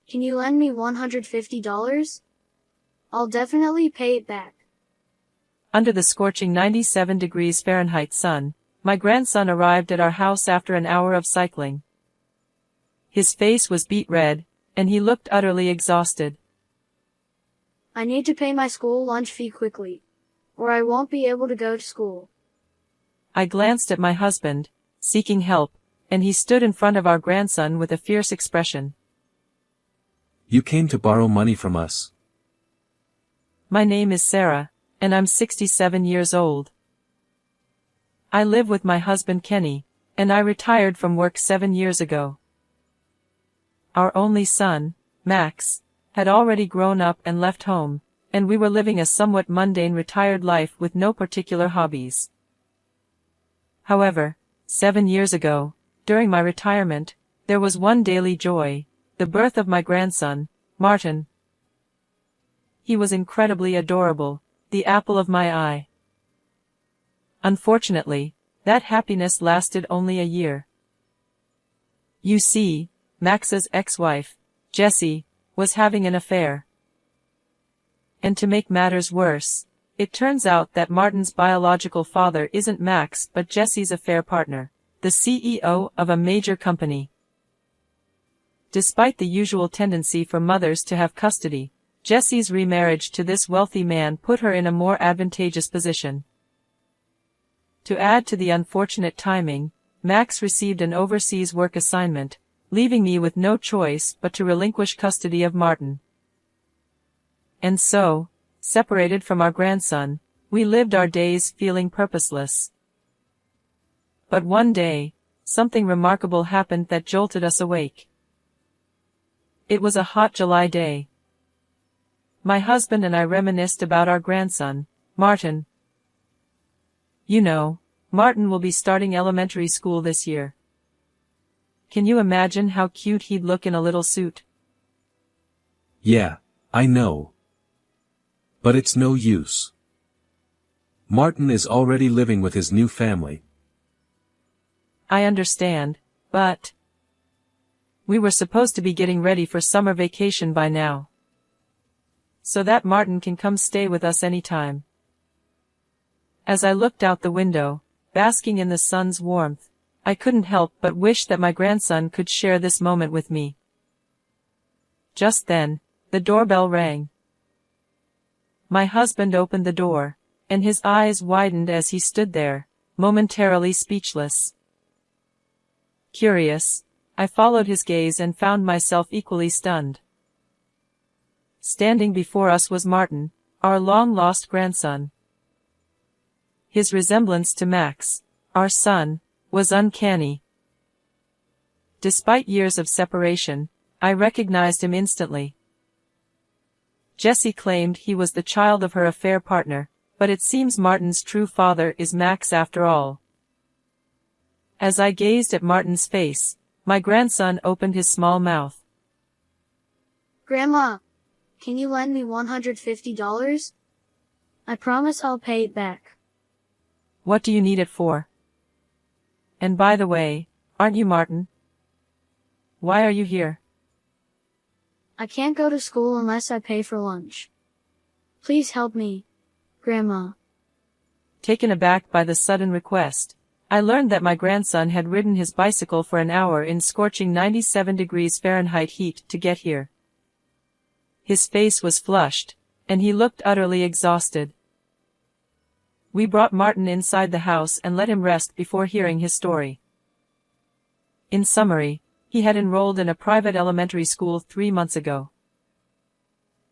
Can you lend me $150? I'll definitely pay it back. Under the scorching 97 degrees Fahrenheit sun, my grandson arrived at our house after an hour of cycling. His face was beet red, and he looked utterly exhausted. I need to pay my school lunch fee quickly, or I won't be able to go to school. I glanced at my husband, seeking help, and he stood in front of our grandson with a fierce expression. You came to borrow money from us. My name is Sarah, and I'm 67 years old. I live with my husband Kenny, and I retired from work 7 years ago. Our only son, Max, had already grown up and left home, and we were living a somewhat mundane retired life with no particular hobbies. However, 7 years ago, during my retirement, there was one daily joy, the birth of my grandson, Martin. He was incredibly adorable, the apple of my eye. Unfortunately, that happiness lasted only a year. You see, Max's ex-wife, Jessie, was having an affair. And to make matters worse, it turns out that Martin's biological father isn't Max but Jessie's affair partner, the CEO of a major company. Despite the usual tendency for mothers to have custody, Jessie's remarriage to this wealthy man put her in a more advantageous position. To add to the unfortunate timing, Max received an overseas work assignment, leaving me with no choice but to relinquish custody of Martin. And so, separated from our grandson, we lived our days feeling purposeless. But one day, something remarkable happened that jolted us awake. It was a hot July day. My husband and I reminisced about our grandson, Martin. You know, Martin will be starting elementary school this year. Can you imagine how cute he'd look in a little suit? Yeah, I know. But it's no use. Martin is already living with his new family. I understand, but we were supposed to be getting ready for summer vacation by now. So that Martin can come stay with us anytime. As I looked out the window, basking in the sun's warmth, I couldn't help but wish that my grandson could share this moment with me. Just then, the doorbell rang. My husband opened the door, and his eyes widened as he stood there, momentarily speechless. Curious, I followed his gaze and found myself equally stunned. Standing before us was Martin, our long-lost grandson. His resemblance to Max, our son, was uncanny. Despite years of separation, I recognized him instantly. Jessie claimed he was the child of her affair partner, but it seems Martin's true father is Max after all. As I gazed at Martin's face, my grandson opened his small mouth. Grandma, can you lend me $150? I promise I'll pay it back. What do you need it for? And by the way, aren't you Martin? Why are you here? I can't go to school unless I pay for lunch. Please help me, Grandma. Taken aback by the sudden request, I learned that my grandson had ridden his bicycle for an hour in scorching 97 degrees Fahrenheit heat to get here. His face was flushed, and he looked utterly exhausted. We brought Martin inside the house and let him rest before hearing his story. In summary, he had enrolled in a private elementary school 3 months ago.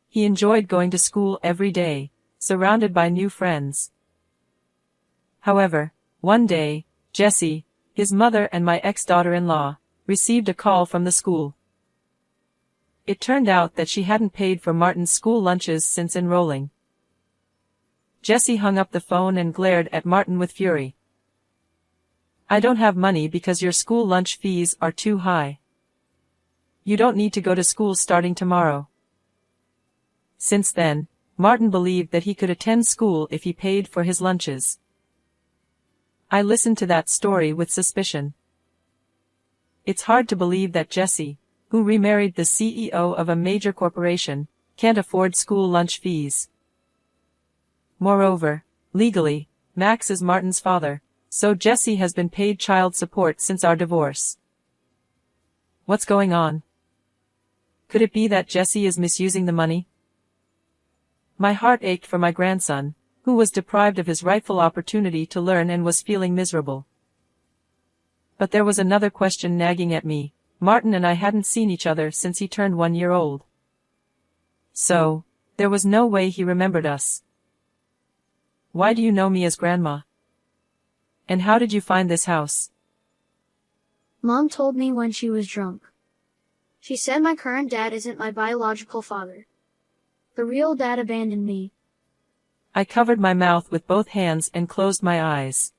He enjoyed going to school every day, surrounded by new friends. However, one day, Jessie, his mother and my ex-daughter-in-law, received a call from the school. It turned out that she hadn't paid for Martin's school lunches since enrolling. Jessie hung up the phone and glared at Martin with fury. I don't have money because your school lunch fees are too high. You don't need to go to school starting tomorrow. Since then, Martin believed that he could attend school if he paid for his lunches. I listened to that story with suspicion. It's hard to believe that Jessie, who remarried the CEO of a major corporation, can't afford school lunch fees. Moreover, legally, Max is Martin's father, so Jesse has been paid child support since our divorce. What's going on? Could it be that Jesse is misusing the money? My heart ached for my grandson, who was deprived of his rightful opportunity to learn and was feeling miserable. But there was another question nagging at me. Martin and I hadn't seen each other since he turned 1 year old. So, there was no way he remembered us. Why do you know me as Grandma? And how did you find this house? Mom told me when she was drunk. She said my current dad isn't my biological father. The real dad abandoned me. I covered my mouth with both hands and closed my eyes.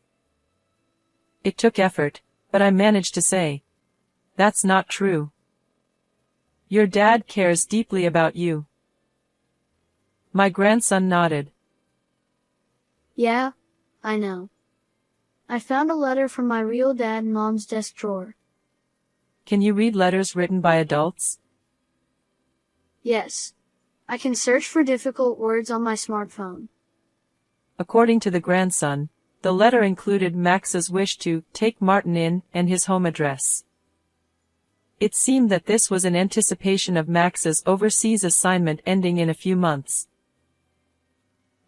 It took effort, but I managed to say, "That's not true. Your dad cares deeply about you." My grandson nodded. Yeah, I know. I found a letter from my real dad in Mom's desk drawer. Can you read letters written by adults? Yes. I can search for difficult words on my smartphone. According to the grandson, the letter included Max's wish to take Martin in and his home address. It seemed that this was in anticipation of Max's overseas assignment ending in a few months.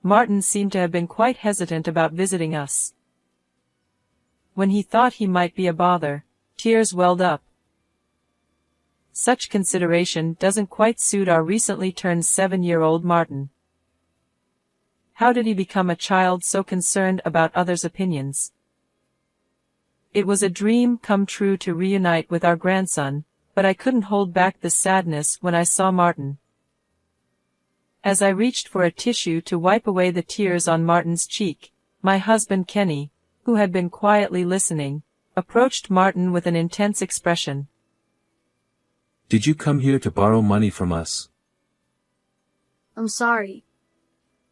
Martin seemed to have been quite hesitant about visiting us. When he thought he might be a bother, tears welled up. Such consideration doesn't quite suit our recently turned 7-year-old Martin. How did he become a child so concerned about others' opinions? It was a dream come true to reunite with our grandson, but I couldn't hold back the sadness when I saw Martin. As I reached for a tissue to wipe away the tears on Martin's cheek, my husband Kenny, who had been quietly listening, approached Martin with an intense expression. Did you come here to borrow money from us? I'm sorry.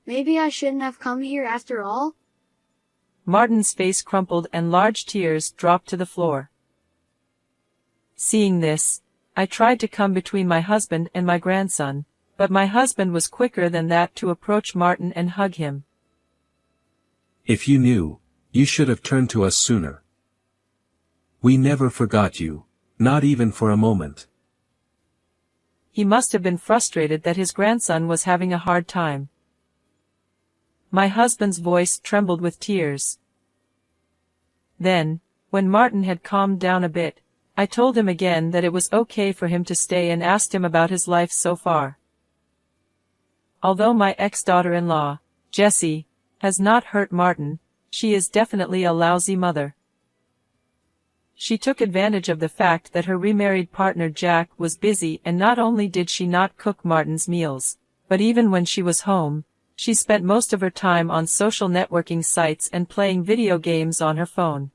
Maybe I shouldn't have come here after all? Martin's face crumpled and large tears dropped to the floor. Seeing this, I tried to come between my husband and my grandson, but my husband was quicker than that to approach Martin and hug him. If you knew, you should have turned to us sooner. We never forgot you, not even for a moment. He must have been frustrated that his grandson was having a hard time. My husband's voice trembled with tears. Then, when Martin had calmed down a bit, I told him again that it was okay for him to stay and asked him about his life so far. Although my ex-daughter-in-law, Jessie, has not hurt Martin, she is definitely a lousy mother. She took advantage of the fact that her remarried partner Jack was busy, and not only did she not cook Martin's meals, but even when she was home, she spent most of her time on social networking sites and playing video games on her phone.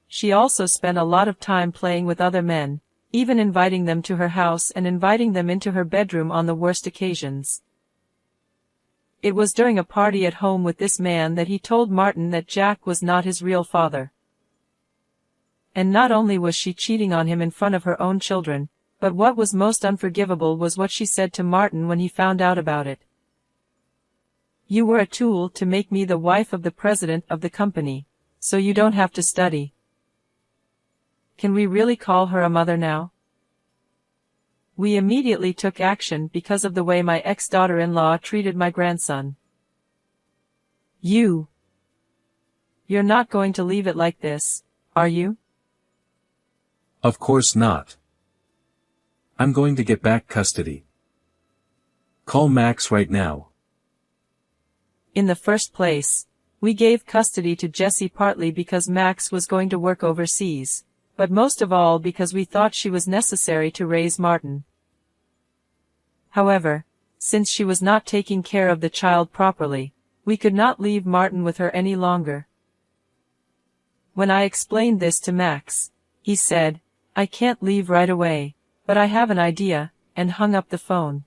She also spent a lot of time playing with other men, even inviting them to her house and inviting them into her bedroom on the worst occasions. It was during a party at home with this man that he told Martin that Jack was not his real father. And not only was she cheating on him in front of her own children, but what was most unforgivable was what she said to Martin when he found out about it. "You were a tool to make me the wife of the president of the company, so you don't have to study." Can we really call her a mother now? We immediately took action because of the way my ex-daughter-in-law treated my grandson. You're not going to leave it like this, are you? Of course not. I'm going to get back custody. Call Max right now. In the first place, we gave custody to Jessie partly because Max was going to work overseas, but most of all because we thought she was necessary to raise Martin. However, since she was not taking care of the child properly, we could not leave Martin with her any longer. When I explained this to Max, he said, "I can't leave right away, but I have an idea," and hung up the phone.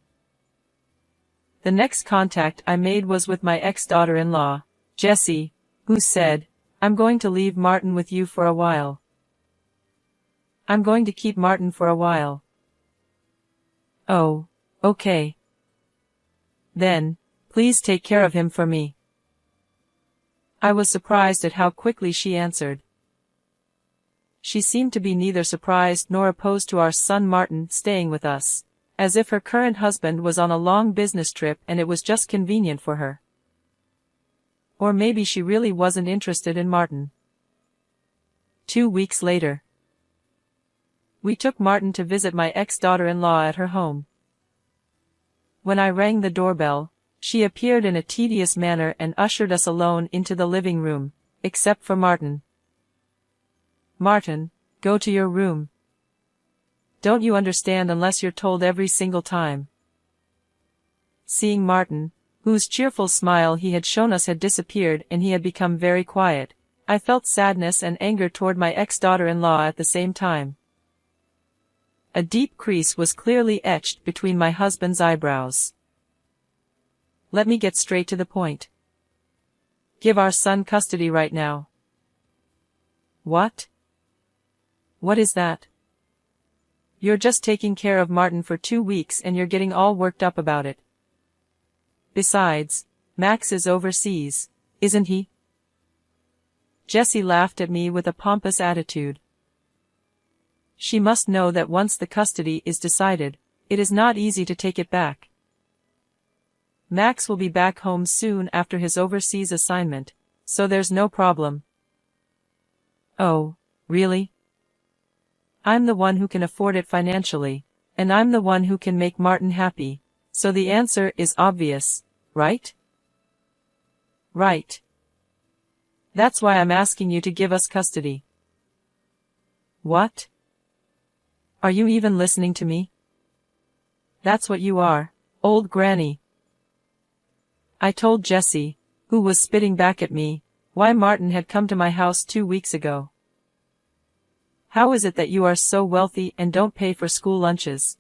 The next contact I made was with my ex-daughter-in-law, Jessie, who said, "I'm going to leave Martin with you for a while." I'm going to keep Martin for a while. Oh, okay. Then, please take care of him for me. I was surprised at how quickly she answered. She seemed to be neither surprised nor opposed to our son Martin staying with us, as if her current husband was on a long business trip and it was just convenient for her. Or maybe she really wasn't interested in Martin. 2 weeks later, we took Martin to visit my ex-daughter-in-law at her home. When I rang the doorbell, she appeared in a tedious manner and ushered us alone into the living room, except for Martin. Martin, go to your room. Don't you understand unless you're told every single time? Seeing Martin, whose cheerful smile he had shown us had disappeared and he had become very quiet, I felt sadness and anger toward my ex-daughter-in-law at the same time. A deep crease was clearly etched between my husband's eyebrows. Let me get straight to the point. Give our son custody right now. What? What is that? You're just taking care of Martin for 2 weeks and you're getting all worked up about it. Besides, Max is overseas, isn't he? Jessie laughed at me with a pompous attitude. She must know that once the custody is decided, it is not easy to take it back. Max will be back home soon after his overseas assignment, so there's no problem. Oh, really? I'm the one who can afford it financially, and I'm the one who can make Martin happy, so the answer is obvious, right? Right. That's why I'm asking you to give us custody. What? Are you even listening to me? That's what you are, old granny. I told Jessie, who was spitting back at me, why Martin had come to my house 2 weeks ago. How is it that you are so wealthy and don't pay for school lunches?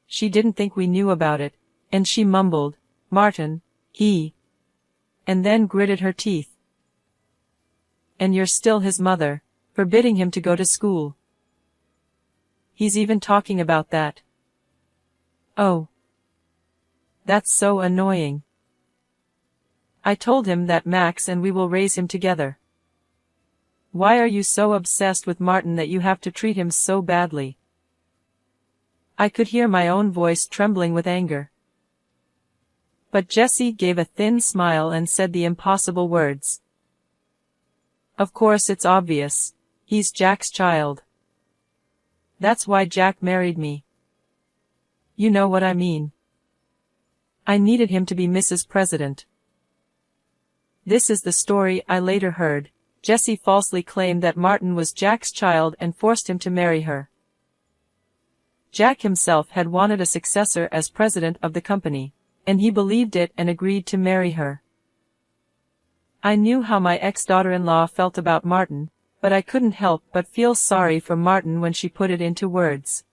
She didn't think we knew about it, and she mumbled, Martin, and then gritted her teeth. And you're still his mother, forbidding him to go to school. He's even talking about that. Oh. That's so annoying. I told him that Max and we will raise him together. Why are you so obsessed with Martin that you have to treat him so badly? I could hear my own voice trembling with anger. But Jessie gave a thin smile and said the impossible words. Of course it's obvious. He's Jack's child. That's why Jack married me. You know what I mean. I needed him to be Mrs. President. This is the story I later heard. Jessie falsely claimed that Martin was Jack's child and forced him to marry her. Jack himself had wanted a successor as president of the company, and he believed it and agreed to marry her. I knew how my ex-daughter-in-law felt about Martin, but I couldn't help but feel sorry for Martin when she put it into words.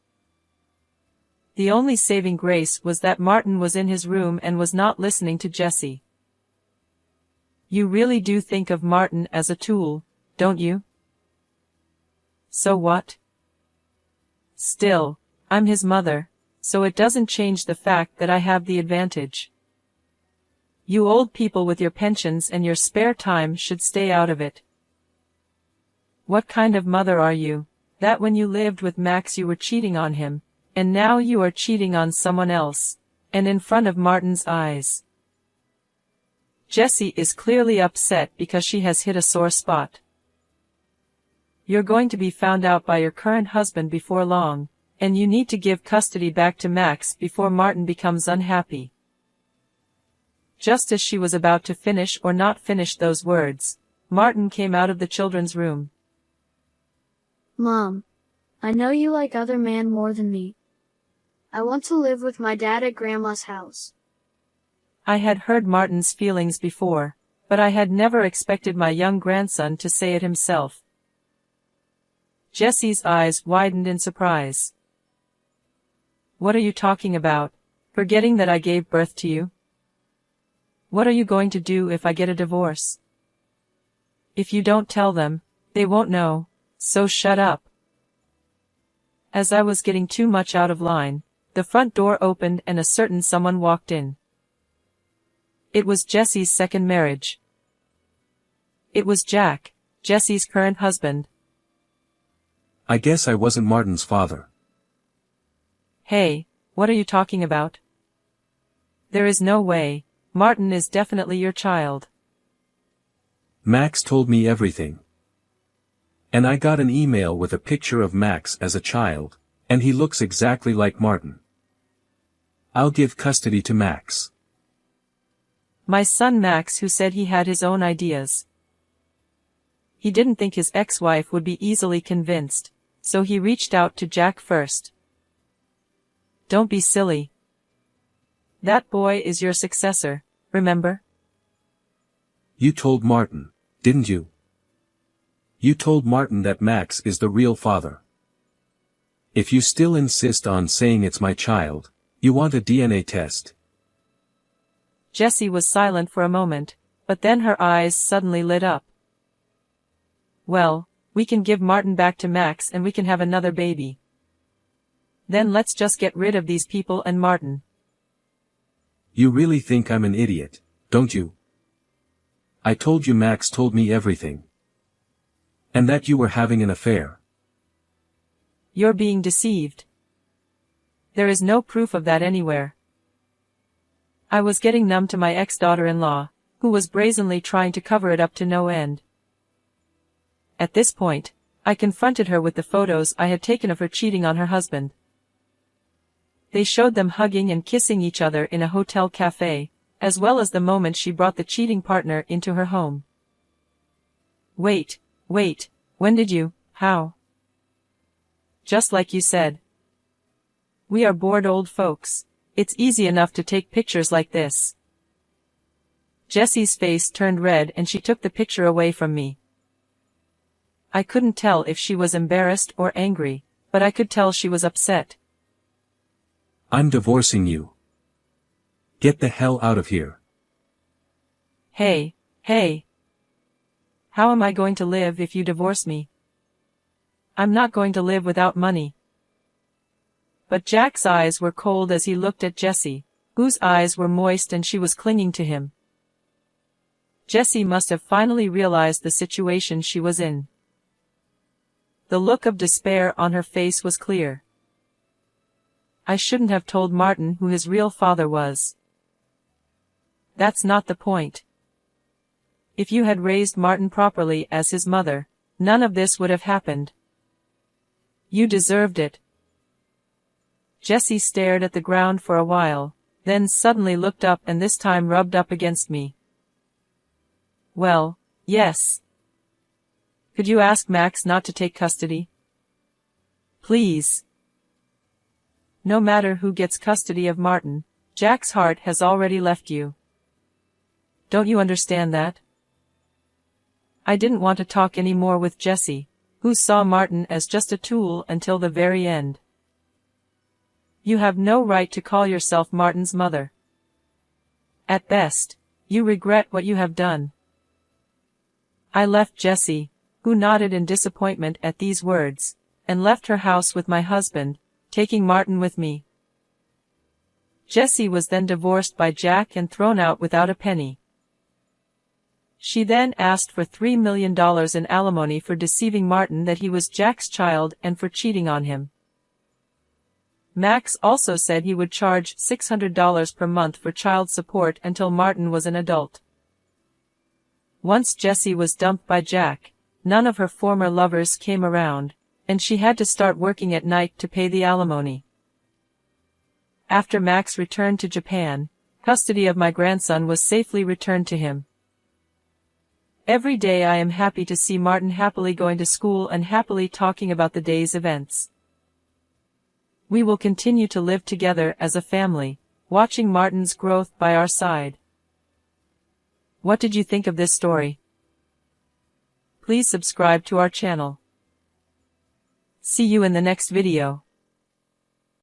The only saving grace was that Martin was in his room and was not listening to Jessie. You really do think of Martin as a tool, don't you? So what? Still, I'm his mother, so it doesn't change the fact that I have the advantage. You old people with your pensions and your spare time should stay out of it. What kind of mother are you, that when you lived with Max you were cheating on him, and now you are cheating on someone else, and in front of Martin's eyes? Jessie is clearly upset because she has hit a sore spot. You're going to be found out by your current husband before long, and you need to give custody back to Max before Martin becomes unhappy. Just as she was about to finish or not finish those words, Martin came out of the children's room. Mom, I know you like other men more than me. I want to live with my dad at Grandma's house. I had heard Martin's feelings before, but I had never expected my young grandson to say it himself. Jessie's eyes widened in surprise. What are you talking about, forgetting that I gave birth to you? What are you going to do if I get a divorce? If you don't tell them, they won't know, so shut up. As I was getting too much out of line, the front door opened and a certain someone walked in. It was Jesse's second marriage. It was Jack, Jesse's current husband. I guess I wasn't Martin's father. Hey, what are you talking about? There is no way. Martin is definitely your child. Max told me everything. And I got an email with a picture of Max as a child, and he looks exactly like Martin. I'll give custody to Max. My son Max, who said he had his own ideas. He didn't think his ex-wife would be easily convinced, so he reached out to Jack first. Don't be silly. That boy is your successor, remember? You told Martin, didn't you? You told Martin that Max is the real father. If you still insist on saying it's my child, you want a DNA test. Jessie was silent for a moment, but then her eyes suddenly lit up. Well, we can give Martin back to Max and we can have another baby. Then let's just get rid of these people and Martin. You really think I'm an idiot, don't you? I told you Max told me everything. And that you were having an affair. You're being deceived. There is no proof of that anywhere. I was getting numb to my ex-daughter-in-law, who was brazenly trying to cover it up to no end. At this point, I confronted her with the photos I had taken of her cheating on her husband. They showed them hugging and kissing each other in a hotel cafe, as well as the moment she brought the cheating partner into her home. Wait, when did you, how? Just like you said. We are bored old folks. It's easy enough to take pictures like this. Jessie's face turned red and she took the picture away from me. I couldn't tell if she was embarrassed or angry, but I could tell she was upset. I'm divorcing you. Get the hell out of here. Hey. How am I going to live if you divorce me? I'm not going to live without money. But Jack's eyes were cold as he looked at Jessie, whose eyes were moist and she was clinging to him. Jessie must have finally realized the situation she was in. The look of despair on her face was clear. I shouldn't have told Martin who his real father was. That's not the point. If you had raised Martin properly as his mother, none of this would have happened. You deserved it. Jessie stared at the ground for a while, then suddenly looked up and this time rubbed up against me. Well, yes. Could you ask Max not to take custody? Please. No matter who gets custody of Martin, Jack's heart has already left you. Don't you understand that? I didn't want to talk any more with Jessie, who saw Martin as just a tool until the very end. You have no right to call yourself Martin's mother. At best, you regret what you have done. I left Jessie, who nodded in disappointment at these words, and left her house with my husband, taking Martin with me. Jessie was then divorced by Jack and thrown out without a penny. She then asked for $3 million in alimony for deceiving Martin that he was Jack's child and for cheating on him. Max also said he would charge $600 per month for child support until Martin was an adult. Once Jessie was dumped by Jack, none of her former lovers came around, and she had to start working at night to pay the alimony. After Max returned to Japan, custody of my grandson was safely returned to him. Every day I am happy to see Martin happily going to school and happily talking about the day's events. We will continue to live together as a family, watching Martin's growth by our side. What did you think of this story? Please subscribe to our channel. See you in the next video.